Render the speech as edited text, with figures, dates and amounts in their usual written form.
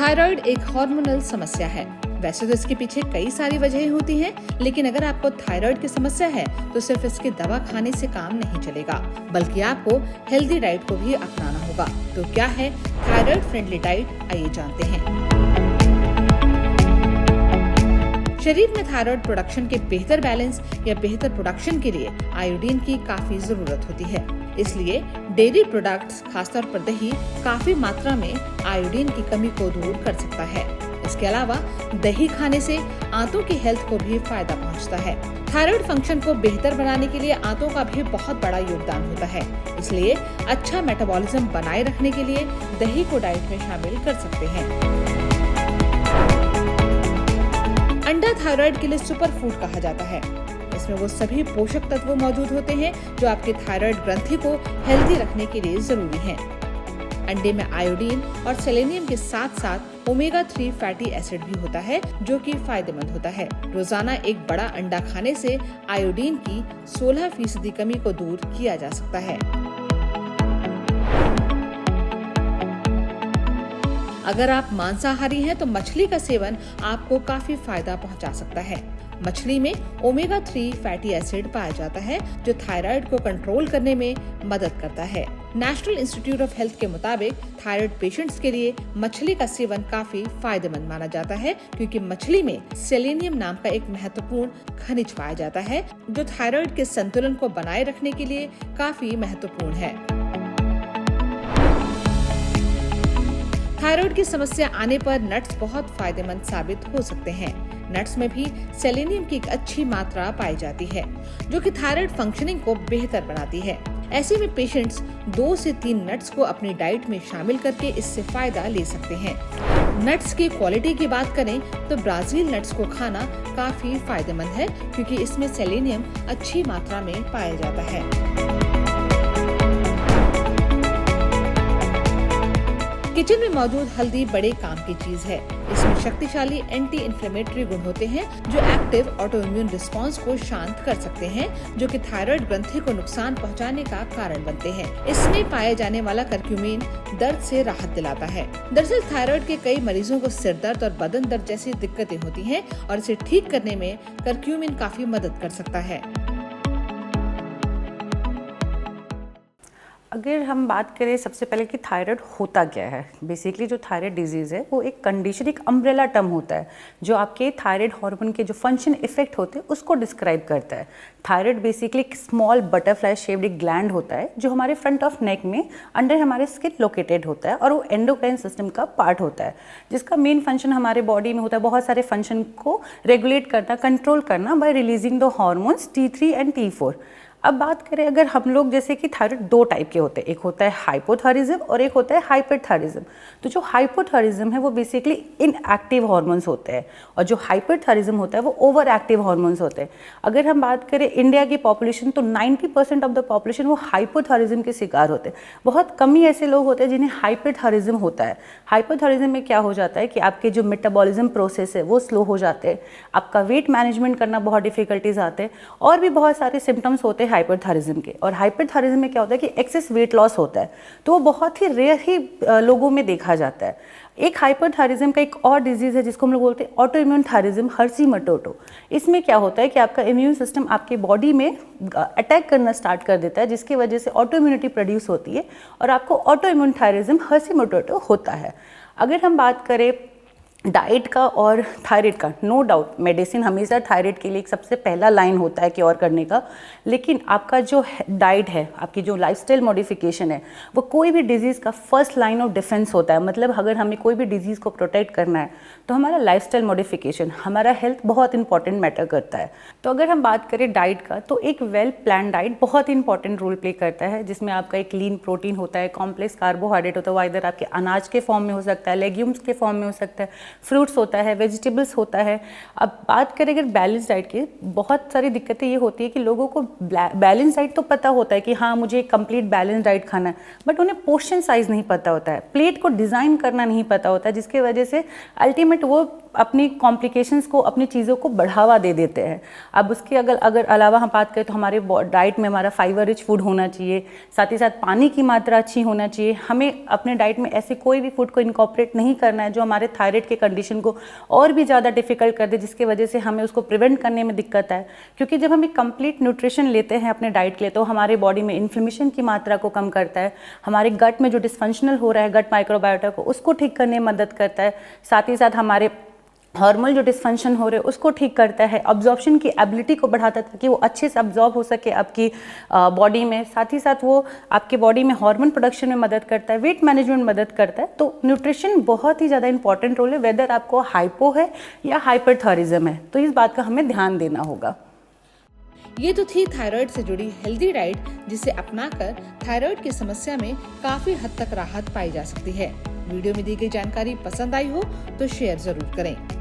Thyroid एक hormonal समस्या है। वैसे तो इसके पीछे कई सारी वजहें होती हैं, लेकिन अगर आपको थायराइड की समस्या है तो सिर्फ इसकी दवा खाने से काम नहीं चलेगा, बल्कि आपको हेल्दी डाइट को भी अपनाना होगा। तो क्या है थायराइड फ्रेंडली डाइट, आइए जानते हैं। शरीर में थायराइड प्रोडक्शन के बेहतर बैलेंस या बेहतर प्रोडक्शन के लिए आयोडीन की काफी जरूरत होती है। इसलिए डेयरी प्रोडक्ट्स, खासतौर पर दही, काफी मात्रा में आयोडीन की कमी को दूर कर सकता है। इसके अलावा दही खाने से आंतों की हेल्थ को भी फायदा पहुंचता है। थायराइड फंक्शन को बेहतर बनाने के लिए आंतों का भी बहुत बड़ा योगदान होता है। इसलिए अच्छा मेटाबॉलिज्म बनाए रखने के लिए दही को डाइट में शामिल कर सकते हैं। अंडा थायराइड के लिए सुपर फूड कहा जाता है। इसमें वो सभी पोषक तत्व मौजूद होते हैं जो आपके थायराइड ग्रंथि को हेल्दी रखने के लिए जरूरी हैं। अंडे में आयोडीन और सेलेनियम के साथ साथ ओमेगा 3 फैटी एसिड भी होता है, जो कि फायदेमंद होता है। रोजाना एक बड़ा अंडा खाने से आयोडीन की 16% कमी को दूर किया जा सकता है। अगर आप मांसाहारी हैं तो मछली का सेवन आपको काफी फायदा पहुंचा सकता है। मछली में ओमेगा 3 फैटी एसिड पाया जाता है, जो थायराइड को कंट्रोल करने में मदद करता है। नेशनल इंस्टीट्यूट ऑफ हेल्थ के मुताबिक थायराइड पेशेंट्स के लिए मछली का सेवन काफी फायदेमंद माना जाता है, क्योंकि मछली में सेलेनियम नाम का एक महत्वपूर्ण खनिज पाया जाता है, जो थायराइड के संतुलन को बनाए रखने के लिए काफी महत्वपूर्ण है। थायराइड की समस्या आने पर नट्स बहुत फायदेमंद साबित हो सकते हैं। नट्स में भी सेलेनियम की एक अच्छी मात्रा पाई जाती है, जो कि थायराइड फंक्शनिंग को बेहतर बनाती है। ऐसे में पेशेंट्स 2 से 3 नट्स को अपनी डाइट में शामिल करके इससे फायदा ले सकते हैं। नट्स की क्वालिटी की बात करें तो ब्राजील नट्स को खाना काफी फायदेमंद है, क्योंकि इसमें सेलेनियम अच्छी मात्रा में पाया जाता है। किचन में मौजूद हल्दी बड़े काम की चीज है। इसमें शक्तिशाली एंटी इन्फ्लेमेटरी गुण होते हैं, जो एक्टिव ऑटो इम्यून रिस्पॉन्स को शांत कर सकते हैं, जो कि थायराइड ग्रंथि को नुकसान पहुंचाने का कारण बनते हैं। इसमें पाए जाने वाला करक्यूमिन दर्द से राहत दिलाता है। दरअसल थायराइड के कई मरीजों को सिर दर्द और बदन दर्द जैसी दिक्कतें होती हैं, और इसे ठीक करने में करक्यूमिन काफी मदद कर सकता है। अगर हम बात करें सबसे पहले कि थायराइड होता क्या है, बेसिकली जो थायराइड डिजीज़ है वो एक कंडीशन, एक अम्ब्रेला टर्म होता है जो आपके थायराइड हार्मोन के जो फंक्शन इफेक्ट होते हैं उसको डिस्क्राइब करता है। थायराइड बेसिकली एक स्मॉल बटरफ्लाई शेप्ड एक ग्लैंड होता है जो हमारे फ्रंट ऑफ नेक में अंडर हमारे स्किन लोकेटेड होता है, और वो एंडोक्राइन सिस्टम का पार्ट होता है, जिसका मेन फंक्शन हमारे बॉडी में होता है बहुत सारे फंक्शन को रेगुलेट करना, कंट्रोल करना bye releasing the hormones T3 and T4। अब बात करें अगर हम लोग, जैसे कि थायराइड 2 टाइप के होते हैं, एक होता है हाइपोथायरिज्म और एक होता है हाइपरथायरिज्म। तो जो हाइपोथायरिज्म है वो बेसिकली इनएक्टिव हार्मोन्स होते हैं, और जो हाइपरथायरिज्म होता है वो ओवर एक्टिव हार्मोन्स होते हैं। अगर हम बात करें इंडिया की पॉपुलेशन, तो 90% ऑफ द पॉपुलेशन वो हाइपोथायरिज्म के शिकार होते हैं। बहुत कम ही ऐसे लोग होते हैं जिन्हें हाइपरथायरिज्म होता है। हाइपोथायरिज्म में क्या हो जाता है कि आपके जो मेटाबॉलिज्म प्रोसेस है वो स्लो हो जाते हैं, आपका वेट मैनेजमेंट करना बहुत डिफिकल्टीज आते हैं, और भी बहुत सारे सिम्टम्स होते हैं हाइपरथायरिज्म के। और हाइपरथायरिज्म में क्या होता है कि एक्सेस वेट लॉस होता है, तो वो बहुत ही रेयर ही लोगों में देखा जाता है। एक हाइपरथायरिज्म का एक और डिजीज़ है जिसको हम लोग बोलते हैं ऑटो इम्यून थायरिज्म, हर्षिमटोटो। इसमें क्या होता है कि आपका इम्यून सिस्टम आपके बॉडी में अटैक करना स्टार्ट कर देता है, जिसकी वजह से ऑटो इम्यूनिटी प्रोड्यूस होती है, और आपको ऑटो इम्यून थायरिज्म, हर्षिमटोटो होता है। अगर हम बात करें डाइट का और थायराइड का, नो डाउट मेडिसिन हमेशा थायराइड के लिए एक सबसे पहला लाइन होता है क्योर करने का, लेकिन आपका जो डाइट है, आपकी जो लाइफस्टाइल मॉडिफिकेशन है, वो कोई भी डिजीज़ का फर्स्ट लाइन ऑफ डिफेंस होता है। मतलब अगर हमें कोई भी डिजीज़ को प्रोटेक्ट करना है तो हमारा लाइफस्टाइल मॉडिफिकेशन, हमारा हेल्थ बहुत इंपॉर्टेंट मैटर करता है। तो अगर हम बात करें डाइट का, तो एक वेल प्लान डाइट बहुत इंपॉर्टेंट रोल प्ले करता है, जिसमें आपका एक लीन प्रोटीन होता है, कॉम्प्लेक्स कार्बोहाइड्रेट होता है, वो इधर आपके अनाज के फॉर्म में हो सकता है, लेग्यूम्स के फॉर्म में हो सकता है, फ्रूट्स होता है, वेजिटेबल्स होता है। अब बात करें अगर बैलेंस डाइट की, बहुत सारी दिक्कतें ये होती है कि लोगों को बैलेंस डाइट तो पता होता है कि हाँ मुझे कंप्लीट बैलेंस डाइट खाना है, बट उन्हें पोर्शन साइज नहीं पता होता है, प्लेट को डिज़ाइन करना नहीं पता होता है, जिसकी वजह से अल्टीमेट वो अपनी कॉम्प्लिकेशंस को, अपनी चीज़ों को बढ़ावा दे देते हैं। अब उसके अगर अलावा हम बात करें तो हमारे डाइट में हमारा फाइबर रिच फूड होना चाहिए, साथ ही साथ पानी की मात्रा अच्छी होना चाहिए। हमें अपने डाइट में ऐसे कोई भी फूड को इनकॉर्पोरेट नहीं करना है जो हमारे थायराइड के कंडीशन को और भी ज़्यादा डिफिकल्ट कर दे, जिसकी वजह से हमें उसको प्रिवेंट करने में दिक्कत आए। क्योंकि जब हम एक कंप्लीट न्यूट्रिशन लेते हैं अपने डाइट के लिए तो हमारे बॉडी में इन्फ्लेमेशन की मात्रा को कम करता है, हमारे गट में जो डिस्फंक्शनल हो रहा है गट माइक्रोबायोटा को उसको ठीक करने में मदद करता है, साथ ही साथ हमारे हार्मोनल जो डिस्फंक्शन हो रहे हैं उसको ठीक करता है, अब्जॉर्प्शन की एबिलिटी को बढ़ाता है ताकि वो अच्छे से अब्जॉर्ब हो सके आपकी बॉडी में, साथ ही साथ वो आपके बॉडी में हार्मोन प्रोडक्शन में मदद करता है, वेट मैनेजमेंट में मदद करता है। तो न्यूट्रिशन बहुत ही ज़्यादा इंपॉर्टेंट रोल है, वेदर आपको हाइपो है या हाइपरथायरिज्म है, तो इस बात का हमें ध्यान देना होगा। ये तो थी थायराइड से जुड़ी हेल्दी डाइट, जिसे अपनाकर थायराइड की समस्या में काफी हद तक राहत पाई जा सकती है। वीडियो में दी गई जानकारी पसंद आई हो तो शेयर जरूर करें।